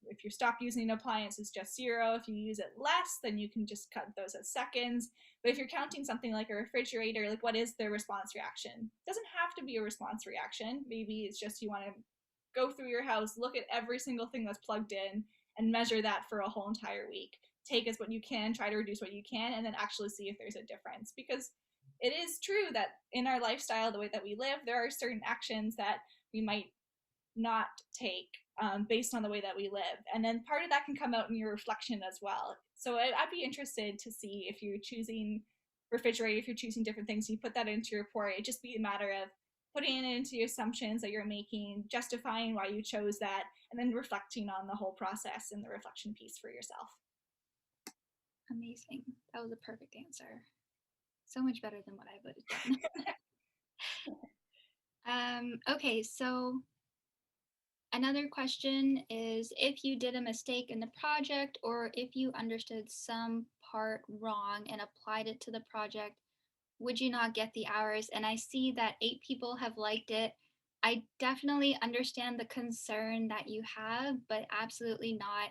if you stop using an appliance, it's just 0. If you use it less, then you can just cut those as seconds. But if you're counting something like a refrigerator, like what is the response reaction? It doesn't have to be a response reaction. Maybe it's just you want to go through your house, look at every single thing that's plugged in, and measure that for a whole entire week. Take as what you can, try to reduce what you can, and then actually see if there's a difference. Because it is true that in our lifestyle, the way that we live, there are certain actions that we might not take based on the way that we live. And then part of that can come out in your reflection as well. So I'd be interested to see if you're choosing refrigerator, if you're choosing different things, you put that into your report. It'd just be a matter of putting it into your assumptions that you're making, justifying why you chose that, and then reflecting on the whole process and the reflection piece for yourself. Amazing. That was a perfect answer. So much better than what I would have done. Okay, so another question is if you did a mistake in the project or if you understood some part wrong and applied it to the project, would you not get the hours? And I see that 8 people have liked it. I definitely understand the concern that you have, but absolutely not.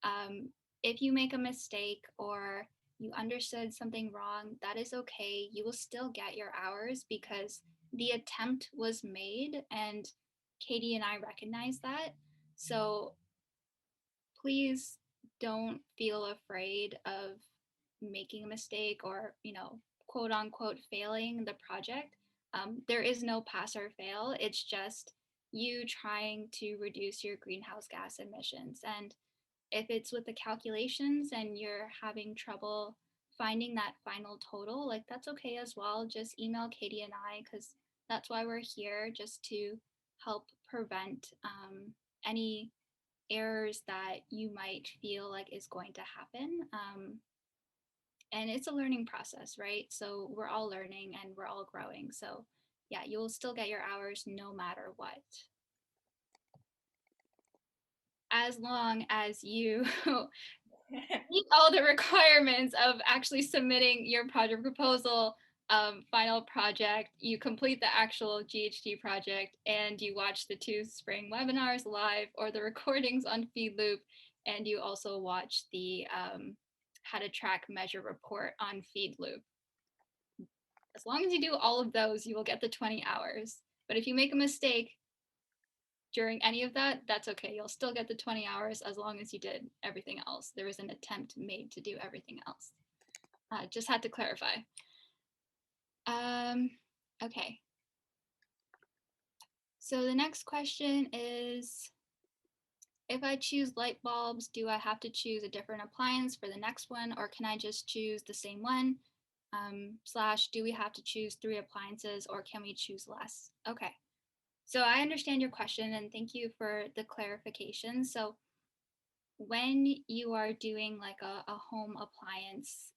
Um, if you make a mistake or you understood something wrong, that is okay. You will still get your hours because the attempt was made, and Katie and I recognize that. So please don't feel afraid of making a mistake or, quote unquote, failing the project. There is no pass or fail. It's just you trying to reduce your greenhouse gas emissions. And if it's with the calculations and you're having trouble finding that final total, like that's okay as well. Just email Katie and I because that's why we're here, just to help prevent any errors that you might feel like is going to happen. And it's a learning process, right? So we're all learning and we're all growing. So yeah, you'll still get your hours no matter what, as long as you meet all the requirements of actually submitting your project proposal, final project, you complete the actual GHG project, and you watch the 2 spring webinars live or the recordings on FeedLoop, and you also watch the how to track, measure, report on FeedLoop. As long as you do all of those, you will get the 20 hours. But if you make a mistake during any of that, that's okay. You'll still get the 20 hours as long as you did everything else. There was an attempt made to do everything else. Just had to clarify. Okay. So the next question is, if I choose light bulbs, do I have to choose a different appliance for the next one, or can I just choose the same one? Slash, do we have to choose 3 appliances, or can we choose less? Okay. So I understand your question and thank you for the clarification. So when you are doing like a home appliance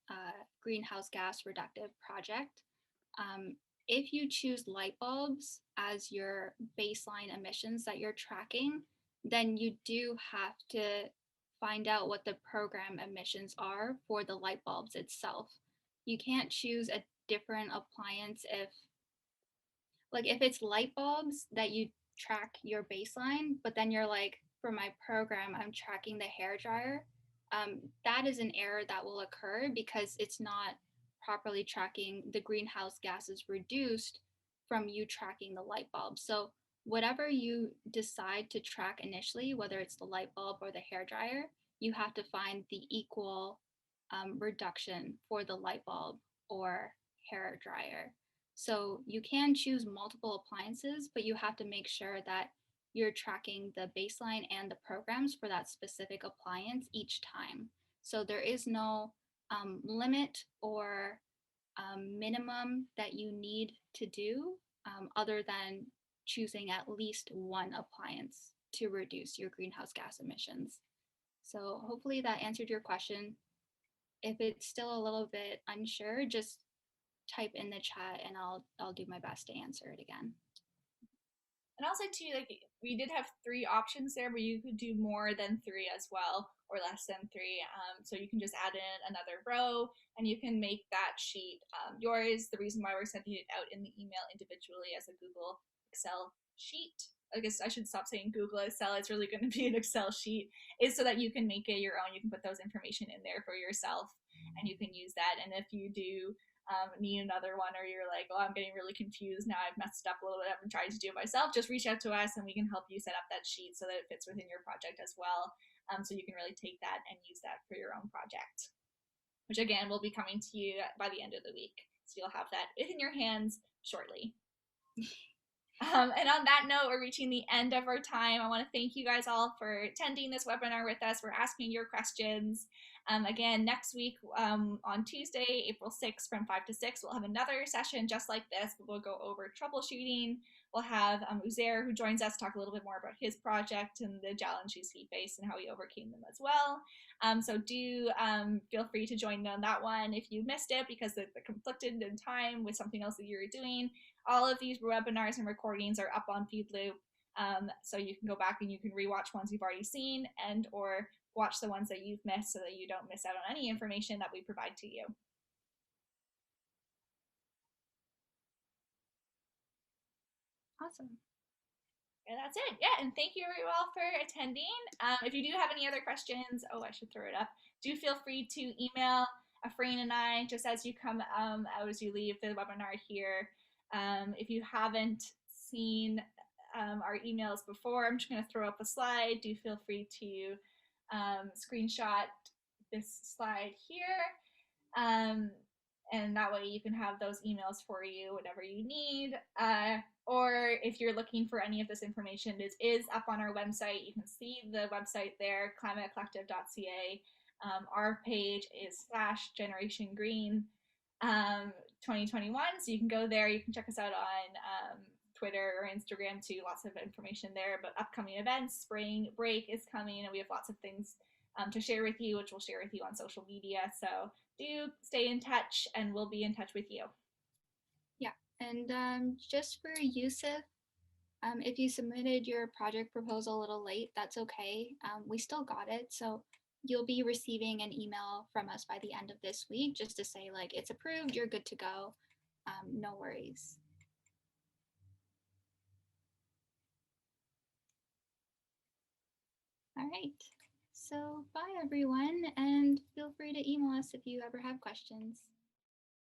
greenhouse gas reductive project, um, if you choose light bulbs as your baseline emissions that you're tracking, then you do have to find out what the program emissions are for the light bulbs itself. You can't choose a different appliance if it's light bulbs that you track your baseline, but then you're like, for my program, I'm tracking the hair dryer. That is an error that will occur because it's not properly tracking the greenhouse gases reduced from you tracking the light bulb. So whatever you decide to track initially, whether it's the light bulb or the hair dryer, you have to find the equal reduction for the light bulb or hair dryer. So you can choose multiple appliances, but you have to make sure that you're tracking the baseline and the programs for that specific appliance each time. So there is no limit or minimum that you need to do other than choosing at least one appliance to reduce your greenhouse gas emissions. So hopefully that answered your question. If it's still a little bit unsure, just type in the chat and I'll do my best to answer it again. And also too, like we did have 3 options there, but you could do more than 3 as well, or less than 3. So you can just add in another row, and you can make that sheet yours. The reason why we're sending it out in the email individually as a Google Excel sheet, I guess I should stop saying Google Excel. It's really going to be an Excel sheet, is so that you can make it your own. You can put those information in there for yourself, and you can use that. And if you do need another one, or you're like, oh, I'm getting really confused now, I've messed up a little bit, I've been trying to do it myself, just reach out to us and we can help you set up that sheet so that it fits within your project as well. So you can really take that and use that for your own project, which again will be coming to you by the end of the week. So you'll have that within your hands shortly. And on that note, we're reaching the end of our time. I want to thank you guys all for attending this webinar with us. We're asking your questions. Again, next week on Tuesday, April 6th from 5 to 6, we'll have another session just like this. We'll go over troubleshooting. we'll have Uzair, who joins us, talk a little bit more about his project and the challenges he faced and how he overcame them as well. So do feel free to join on that one if you missed it because it conflicted in time with something else that you were doing. All of these webinars and recordings are up on Feedloop. So you can go back and you can rewatch ones you've already seen and or watch the ones that you've missed so that you don't miss out on any information that we provide to you. Awesome. And that's it. Yeah, and thank you all for attending. If you do have any other questions, oh, I should throw it up. Do feel free to email Afreen and I just as you come out as you leave the webinar here. If you haven't seen our emails before, I'm just going to throw up a slide. Do feel free to screenshot this slide here. And that way you can have those emails for you whenever you need. Or if you're looking for any of this information, it is up on our website. You can see the website there, climatecollective.ca. Our page is /Generation Green 2021. So you can go there. You can check us out on Twitter or Instagram too. Lots of information there about upcoming events. Spring break is coming, and we have lots of things to share with you, which we'll share with you on social media. So do stay in touch, and we'll be in touch with you. Yeah, and just for Yusuf, if you submitted your project proposal a little late, that's okay. We still got it, so you'll be receiving an email from us by the end of this week just to say like it's approved, you're good to go. No worries. All right. So bye everyone, and feel free to email us if you ever have questions.